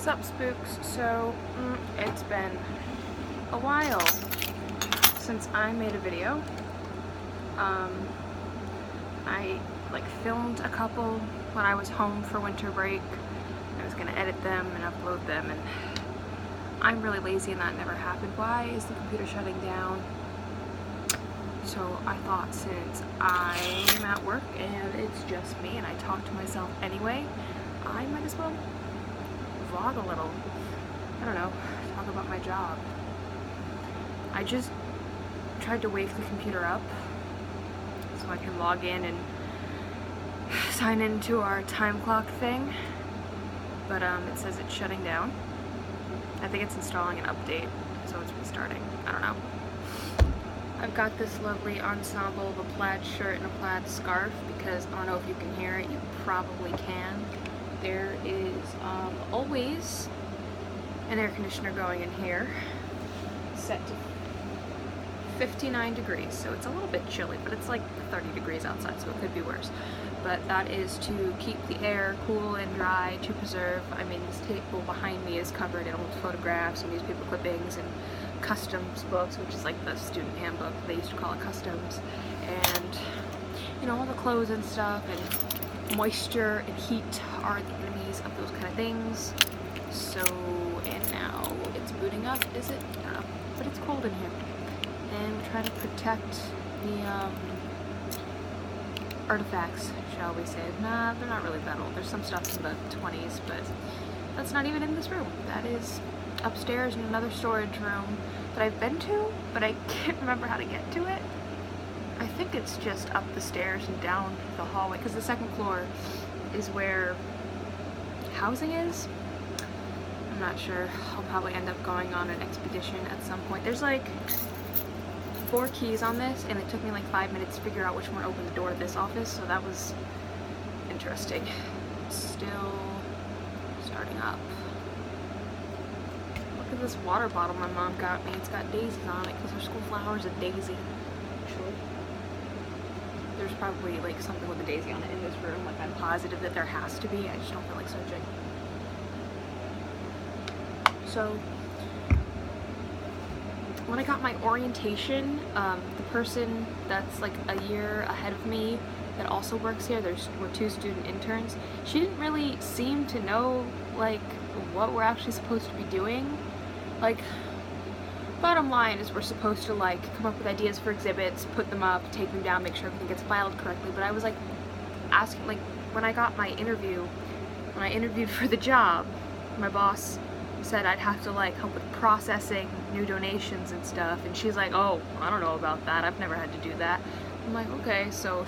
Sup spooks, so it's been a while since I made a video. I filmed a couple when I was home for winter break. I was gonna edit them and upload them, and I'm really lazy and that never happened. Why is the computer shutting down? So I thought, since I'm at work and it's just me and I talk to myself anyway, I might as well vlog a little. I don't know, talk about my job. I just tried to wake the computer up so I can log in and sign into our time clock thing, but it says it's shutting down. I think it's installing an update, so it's restarting. I don't know. I've got this lovely ensemble of a plaid shirt and a plaid scarf because I don't know if you can hear it. You probably can. There is always an air conditioner going in here, set to 59 degrees, so it's a little bit chilly, but it's like 30 degrees outside, so it could be worse. But that is to keep the air cool and dry, to preserve. I mean, this table behind me is covered in old photographs and newspaper clippings and customs books, which is like the student handbook. They used to call it customs. And, you know, all the clothes and stuff, and moisture and heat are the enemies of those kind of things. So, and now it's booting up, is it? I don't know. But it's cold in here. And we're trying to protect the artifacts, shall we say. Nah, they're not really that old. There's some stuff in the 20s, but that's not even in this room. That is upstairs in another storage room that I've been to, but I can't remember how to get to it. I think it's just up the stairs and down the hallway, because the second floor is where housing is. I'm not sure. I'll probably end up going on an expedition at some point. There's like 4 keys on this, and it took me like 5 minutes to figure out which one opened the door to this office, so that was interesting. Still starting up. Look at this water bottle my mom got me. It's got daisies on it because her school flower is a daisy. Actually, there's probably like something with a daisy on it in this room. Like, I'm positive that there has to be. I just don't feel like searching. So when I got my orientation, the person that's like a year ahead of me that also works here, we're 2 student interns, she didn't really seem to know like what we're actually supposed to be doing. Like, bottom line is we're supposed to like come up with ideas for exhibits, put them up, take them down, make sure everything gets filed correctly. But I was like asking, like, when I got my interview, when I interviewed for the job, my boss said I'd have to like help with processing new donations and stuff, and she's like, oh, I don't know about that, I've never had to do that. I'm like, okay. So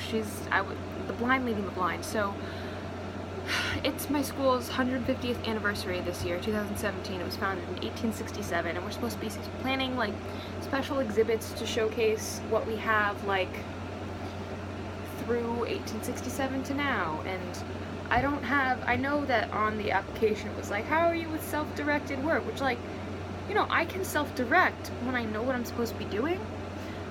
the blind leading the blind. So it's my school's 150th anniversary this year, 2017. It was founded in 1867, and we're supposed to be planning like special exhibits to showcase what we have like through 1867 to now. And I know that on the application it was like, how are you with self-directed work? Which, like, you know, I can self-direct when I know what I'm supposed to be doing.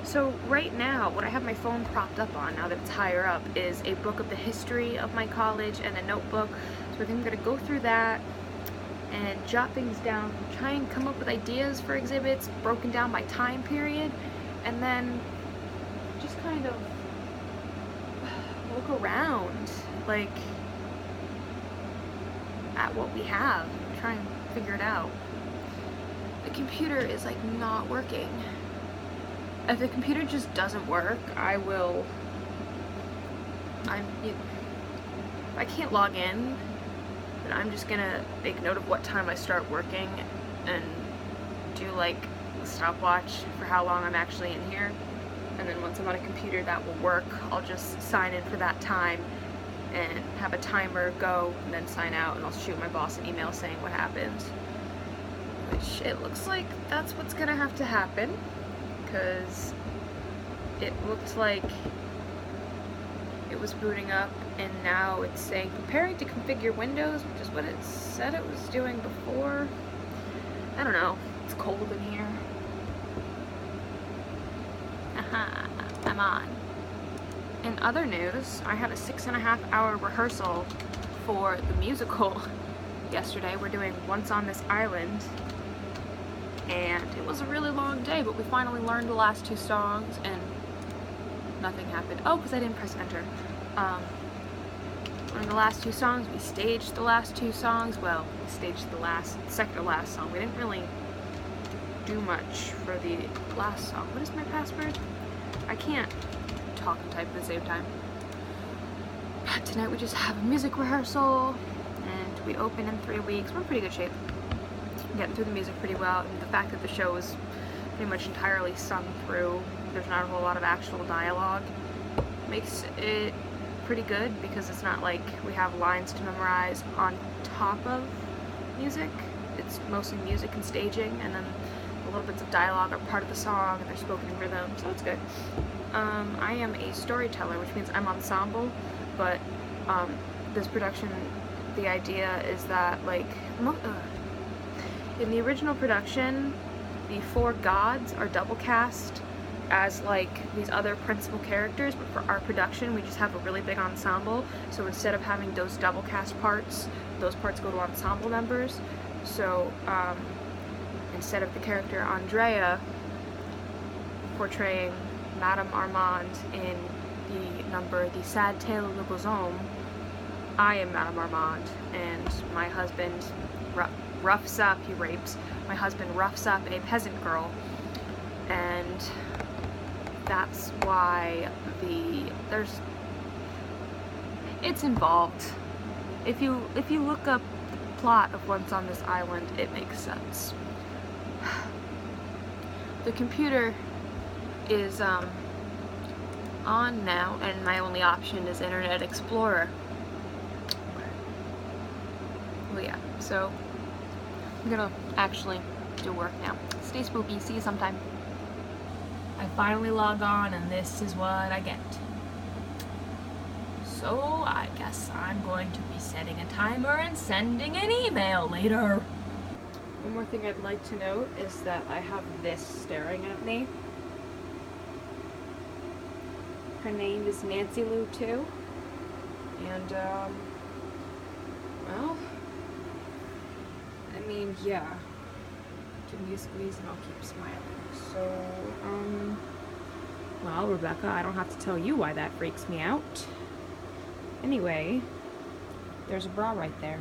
So right now, what I have my phone propped up on, now that it's higher up, is a book of the history of my college and a notebook. So I think I'm going to go through that and jot things down, try and come up with ideas for exhibits broken down by time period, and then just kind of look around, like, at what we have, try and figure it out. The computer is like not working. If the computer just doesn't work, I can't log in, but I'm just gonna make note of what time I start working and do like a stopwatch for how long I'm actually in here. And then once I'm on a computer that will work, I'll just sign in for that time and have a timer go, and then sign out, and I'll shoot my boss an email saying what happened. Which it looks like that's what's gonna have to happen, because it looked like it was booting up, and now it's saying preparing to configure Windows, which is what it said it was doing before. I don't know. It's cold in here. Aha, I'm on. In other news, I had a 6.5-hour rehearsal for the musical yesterday. We're doing Once on This Island, and it was a really long day, but we finally learned the last 2 songs, and nothing happened. Oh, because I didn't press enter. Learned the last 2 songs. We staged the last 2 songs. Well, we staged the second to last song. We didn't really do much for the last song. What is my password? I can't talk and type at the same time. But tonight we just have a music rehearsal, and we open in 3 weeks. We're in pretty good shape. Getting through the music pretty well, and the fact that the show is pretty much entirely sung through, there's not a whole lot of actual dialogue, makes it pretty good, because it's not like we have lines to memorize on top of music. It's mostly music and staging, and then the little bits of dialogue are part of the song, and they're spoken in rhythm, so it's good. I am a storyteller, which means I'm ensemble, but this production, the idea is that, like, in the original production, the 4 gods are double cast as like these other principal characters, but for our production we just have a really big ensemble, so instead of having those double cast parts, those parts go to ensemble members. So instead of the character Andrea portraying Madame Armande in the number The Sad Tale of Le Beau-Homme, I am Madame Armande, and my husband roughs up, he rapes, my husband roughs up a peasant girl, and that's why it's involved. If you look up the plot of Once on This Island, it makes sense. The computer is on now, and my only option is Internet Explorer. Well, yeah, so I'm gonna actually do work now. Stay spooky, see you sometime. I finally log on, and this is what I get. So I guess I'm going to be setting a timer and sending an email later. One more thing I'd like to note is that I have this staring at me. Her name is Nancy Lou too. And well, I mean, yeah. Give me a squeeze and I'll keep smiling. So, well, Rebecca, I don't have to tell you why that freaks me out. Anyway, there's a bra right there.